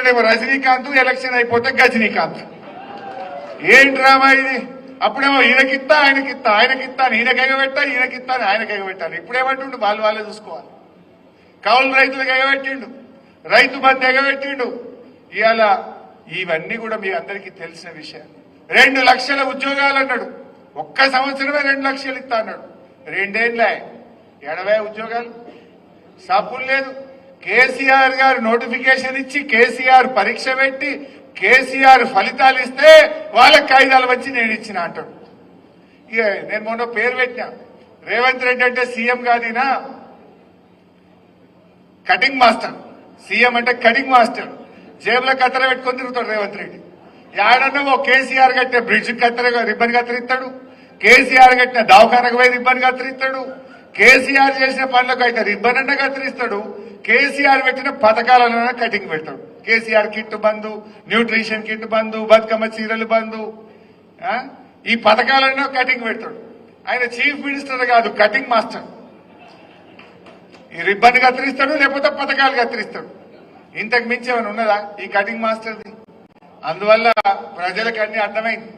ఇప్పుడేమో రజనీకాంత్, ఎలక్షన్ అయిపోతే గజనీకాంత్. ఏం డ్రామా ఇది? అప్పుడేమో ఈయనకిత్తా ఆయనకిత్తా, ఆయనకిత్తా ఈయనకి ఎగబెట్టా, ఈయనకిత్తా ఆయనకి ఎగబెట్టాను. ఇప్పుడేమంటుండు వాళ్ళే చూసుకోవాలి. కౌలు రైతులకు ఎగబెట్టిండు, రైతు బంధు ఎగబెట్టిండు. ఇవాళ ఇవన్నీ కూడా మీ అందరికీ తెలిసిన విషయం. 2 లక్షల ఉద్యోగాలు అన్నాడు. ఒక్క సంవత్సరమే 2 లక్షలు ఇస్తా అన్నాడు. 2 ఏళ్ళే 80 ఉద్యోగాలు. సబ్బులు లేదు. కేసీఆర్ గారు నోటిఫికేషన్ ఇచ్చి, కేసీఆర్ పరీక్ష పెట్టి, కేసీఆర్ ఫలితాలు ఇస్తే వాళ్ళకి కాయిదాలు వచ్చి నేను ఇచ్చిన అంటాడు. ఇక నేను మొన్న పేరు పెట్టినా, రేవంత్ రెడ్డి అంటే సీఎం కాదినా కటింగ్ మాస్టర్. సీఎం అంటే కటింగ్ మాస్టర్. జేబులో కత్తెర పెట్టుకొని తిరుగుతాడు రేవంత్ రెడ్డి. ఏడన్నా ఓ కేసీఆర్ కట్టిన బ్రిడ్జ్ కత్తెర రిబ్బన్ కత్తిరిస్తాడు, కేసీఆర్ కట్టిన దవాఖానకు పోయి రిబ్బన్ కత్తిరిస్తాడు, కేసీఆర్ చేసిన పనులకు అయితే రిబ్బన్ అన్న కత్తిరిస్తాడు, కేసీఆర్ పెట్టిన పథకాలన్నా కటింగ్ పెడతాడు. కేసీఆర్ కిట్ బంధు, న్యూట్రిషన్ కిట్ బంధు, బతుకమ్మ చీరలు బంధు, ఈ పథకాలన్నా కటింగ్ పెడతాడు. ఆయన చీఫ్ మినిస్టర్ కాదు, కటింగ్ మాస్టర్. ఈ రిబ్బన్ కత్తిరిస్తాడు, లేకపోతే పథకాలు కత్తిరిస్తాడు. ఇంతకు మించి ఏమైనా ఉన్నదా ఈ కటింగ్ మాస్టర్ది? అందువల్ల ప్రజలకు అన్ని అర్థమైంది.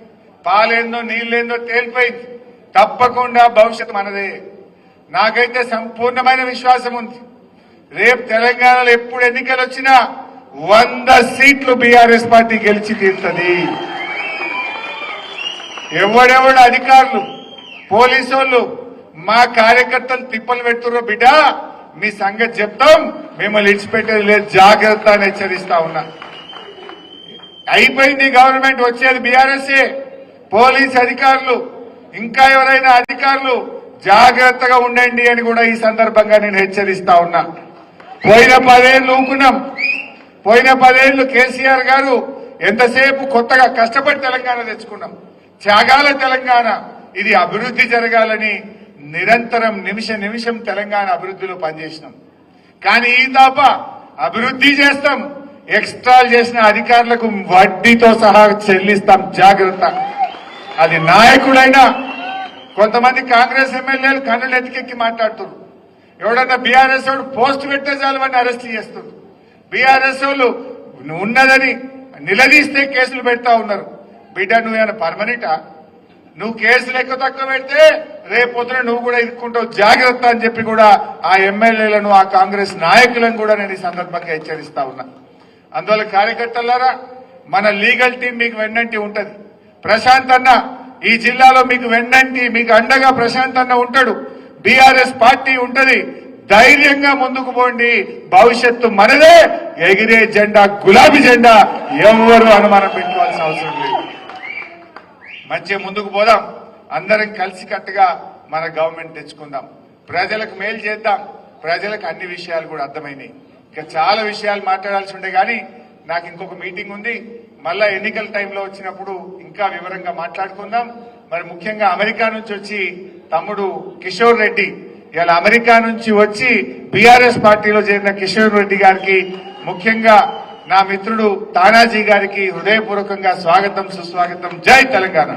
పాలేందో నీళ్ళేందో తేలిపోయింది. తప్పకుండా భవిష్యత్తు మనదే. నాకైతే సంపూర్ణమైన విశ్వాసం ఉంది. రేపు తెలంగాణలో ఎప్పుడు ఎన్నికలు వచ్చినా 100 సీట్లు బీఆర్ఎస్ పార్టీ గెలిచి తీరుతుంది. ఎవడెవడు అధికారులు, పోలీసు వాళ్ళు మా కార్యకర్తలు తిప్పలు పెడుతుర్రో బిడ్డ, మీ సంగతి చెప్తాం, మిమ్మల్ని ఇడిచిపెట్టేది లేదు, జాగ్రత్త అని హెచ్చరిస్తా ఉన్నా. అయిపోయింది గవర్నమెంట్, వచ్చేది బీఆర్ఎస్ఏ. పోలీస్ అధికారులు ఇంకా ఎవరైనా అధికారులు జాగ్రత్తగా ఉండండి అని కూడా ఈ సందర్భంగా నేను హెచ్చరిస్తా ఉన్నా. పోయిన 10 ఏళ్లు ఊకున్నాం. పోయిన 10 ఏళ్లు కేసీఆర్ గారు ఎంతసేపు కొత్తగా కష్టపడి తెలంగాణ తెచ్చుకున్నాం. త్యాగాల తెలంగాణ. ఇది అభివృద్ధి జరగాలని నిరంతరం నిమిషం తెలంగాణ అభివృద్ధిలో పనిచేసినాం. కానీ ఈ తప్ప అభివృద్ధి చేస్తాం, ఎక్స్ట్రాలు చేసిన అధికారులకు వడ్డీతో సహా చెల్లిస్తాం, జాగ్రత్త. అది నాయకుడైనా. కొంతమంది కాంగ్రెస్ ఎమ్మెల్యేలు కన్నులు ఎత్తికెక్కి మాట్లాడుతున్నారు. ఎవడన్నా బీఆర్ఎస్ వాడు పోస్ట్ పెట్టే చాలు వాడిని అరెస్ట్ చేస్తున్నారు. బీఆర్ఎస్ వాళ్ళు ఉన్నదని నిలదీస్తే కేసులు పెడతా ఉన్నారు. బిడ్డ నువ్వేమైనా పర్మనెంటా? నువ్వు కేసులు ఎక్కువ తక్కువ పెడితే రేపొద్దున నువ్వు కూడా ఇరుక్కుంటావు, జాగ్రత్త అని చెప్పి కూడా ఆ ఎమ్మెల్యేలను, ఆ కాంగ్రెస్ నాయకులను కూడా నేను ఈ సందర్భంగా హెచ్చరిస్తా ఉన్నా. అందువల్ల కార్యకర్తలారా, మన లీగల్ టీం మీకు వెన్నంటి ఉంటది. ప్రశాంత్ అన్న ఈ జిల్లాలో మీకు వెన్నంటి, మీకు అండగా ప్రశాంత్ అన్న ఉంటాడు. బీఆర్ఎస్ పార్టీ ఉంటది. ధైర్యంగా ముందుకు పోండి, భవిష్యత్తు మనదే. ఎగిరే జెండా గులాబీ జెండా, ఎవ్వరూ అనుమానం పెట్టుకోవాల్సిన అవసరం లేదు. మంచిగా ముందుకు పోదాం. అందరం కలిసికట్టుగా మన గవర్నమెంట్ తెచ్చుకుందాం. ప్రజలకు మేలు చేద్దాం. ప్రజలకు అన్ని విషయాలు కూడా అర్థమైనాయి. ఇంకా చాలా విషయాలు మాట్లాడాల్సి ఉండే కానీ నాకు ఇంకొక మీటింగ్ ఉంది. మళ్ళా ఎన్నికల టైంలో వచ్చినప్పుడు ఇంకా వివరంగా మాట్లాడుకుందాం. మరి ముఖ్యంగా అమెరికా నుంచి వచ్చి తమ్ముడు కిషోర్ రెడ్డి, ఇవాళ అమెరికా నుంచి వచ్చి బీఆర్ఎస్ పార్టీలో చేరిన కిషోర్ రెడ్డి గారికి, ముఖ్యంగా నా మిత్రుడు తానాజీ గారికి హృదయపూర్వకంగా స్వాగతం, సుస్వాగతం. జై తెలంగాణ.